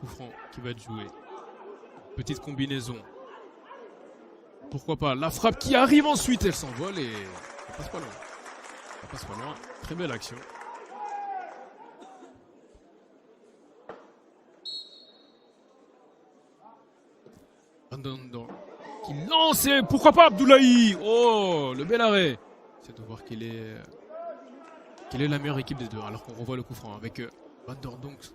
coup franc qui va être joué. Petite combinaison. Pourquoi pas. La frappe qui arrive ensuite, elle s'envole et ça passe pas loin. Ça passe pas loin. Très belle action. Qui lance et pourquoi pas Abdoulaye. Oh, le bel arrêt. C'est de voir quelle est la meilleure équipe des deux. Alors qu'on revoit le coup franc avec Van der Donk. Ce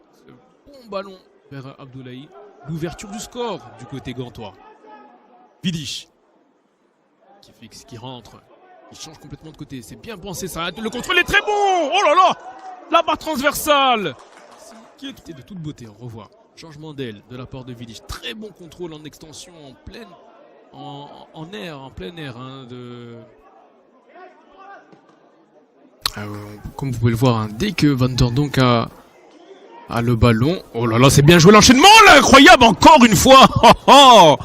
bon ballon vers Abdoulaye. L'ouverture du score du côté gantois. Vidic qui fixe, qui rentre. Il change complètement de côté. C'est bien pensé ça. Le contrôle est très bon. Oh là là. La barre transversale. Qui est de toute beauté. On revoit. Changement d'aile de la part de Vidic. Très bon contrôle en extension, en pleine, en air, en plein air. Comme vous pouvez le voir, dès que Van der Donk a le ballon. Oh là là, c'est bien joué l'enchaînement là, incroyable encore une fois. Oh, oh,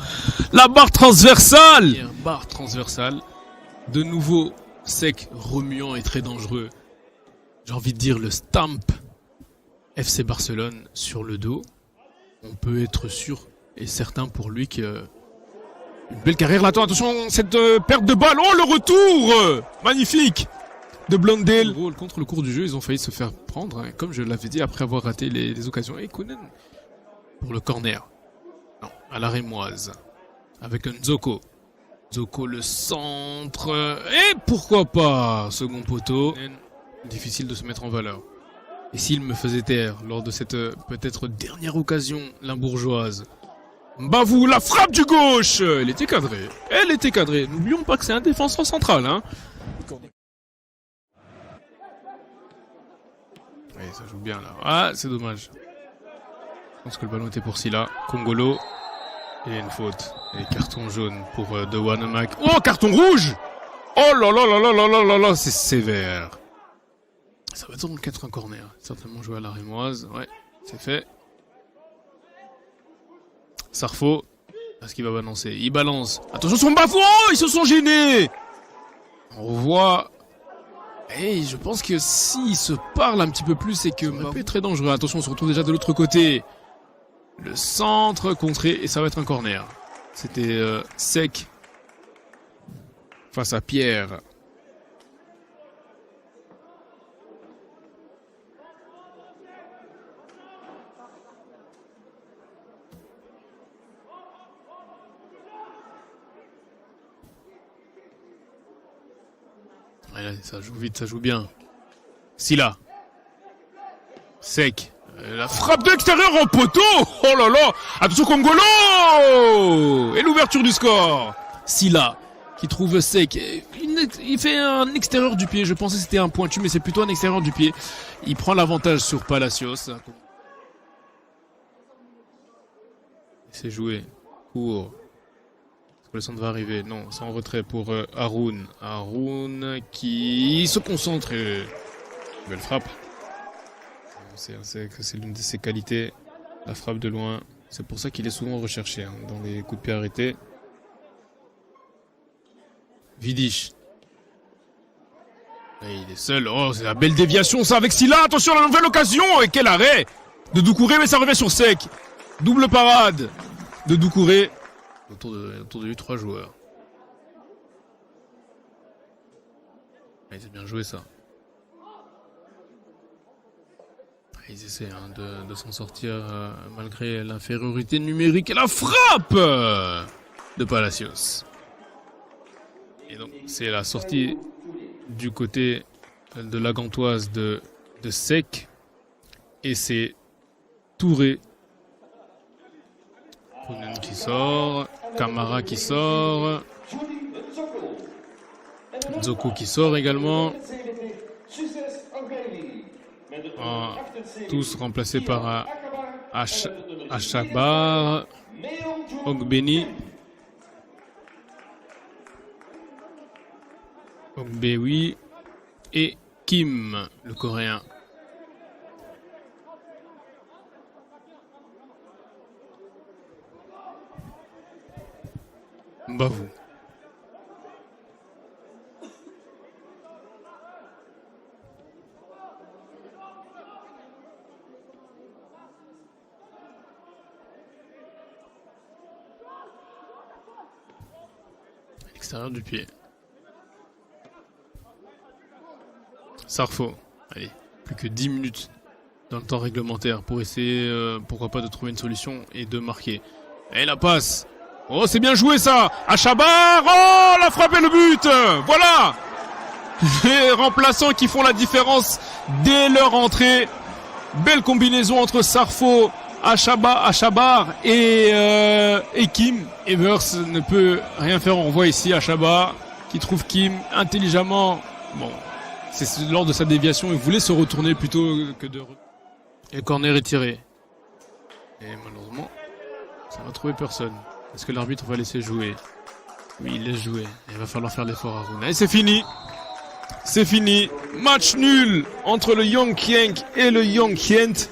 la barre transversale. Barre transversale. De nouveau sec, remuant et très dangereux. J'ai envie de dire le stamp FC Barcelone sur le dos. On peut être sûr et certain pour lui que une belle carrière là. Attention, cette perte de balle. Oh, le retour magnifique de Blondel. Contre le cours du jeu, ils ont failli se faire prendre, comme je l'avais dit, après avoir raté les occasions. Et Kounen pour le corner. Non, à la rémoise. Avec un Nzoko. Nzoko le centre. Et pourquoi pas second poteau. Difficile de se mettre en valeur. Et s'il me faisait taire lors de cette peut-être dernière occasion, la bourgeoise. Mbavou, la frappe du gauche. Elle était cadrée. Elle était cadrée. N'oublions pas que c'est un défenseur central. Oui, ça joue bien là. Ah, c'est dommage. Je pense que le ballon était pour Silla. Kongolo. Et une faute. Et carton jaune pour De Wanamac. Oh, carton rouge. Oh là là là là là là là là, c'est sévère. Ça va être donc être un corner. Certainement joué à la rémoise. Ouais, c'est fait. Sarfo. Est-ce qu'il va balancer? Il balance. Attention, son bafou. Oh, ils se sont gênés. On revoit. Et je pense que s'ils se parlent un petit peu plus, c'est que Mbappé est très dangereux. Attention, on se retrouve déjà de l'autre côté. Le centre contré et ça va être un corner. C'était sec face à Pierre. Ouais, là, ça joue vite, ça joue bien. Silla. Sec. La frappe de l'extérieur en poteau. Oh là là. Attention Kongolo. Et l'ouverture du score. Silla qui trouve sec. Il fait un extérieur du pied. Je pensais que c'était un pointu, mais c'est plutôt un extérieur du pied. Il prend l'avantage sur Palacios. C'est joué. Court. Est-ce que le centre va arriver? Non, c'est en retrait pour Haroun. Haroun qui se concentre. Belle frappe. C'est que c'est l'une de ses qualités, la frappe de loin. C'est pour ça qu'il est souvent recherché dans les coups de pied arrêtés. Vidic. Et il est seul. Oh, c'est la belle déviation ça avec Silla. Attention, la nouvelle occasion. Et quel arrêt de Doucouré, mais ça revient sur sec. Double parade de Doucouré. Autour de lui, 3 joueurs. Et c'est bien joué ça. Ils essaient de s'en sortir malgré l'infériorité numérique et la frappe de Palacios. Et donc c'est la sortie du côté de la gantoise de Sec. Et c'est Touré. Kounen qui sort. Camara qui sort. Nzoko qui sort également. Tous remplacés par Achabar, Ogbeni, Ogbewi et Kim, le coréen. Mbavou. l'extérieur du pied. Sarfo. Allez, plus que 10 minutes dans le temps réglementaire pour essayer, pourquoi pas, de trouver une solution et de marquer. Et la passe. Oh, c'est bien joué ça. Achabar. Oh, la frappe et le but. Voilà. Les remplaçants qui font la différence dès leur entrée. Belle combinaison entre Sarfo, Achabar et Kim. Evers ne peut rien faire. On voit ici Achabar qui trouve Kim intelligemment. Bon, c'est lors de sa déviation. Il voulait se retourner plutôt que de... Et le corner est tiré. Et malheureusement, ça va trouver personne. Est-ce que l'arbitre va laisser jouer? Oui, il laisse jouer. Il va falloir faire l'effort à Runa. Et c'est fini. C'est fini. Match nul entre le Young Kienk et le Young Kient.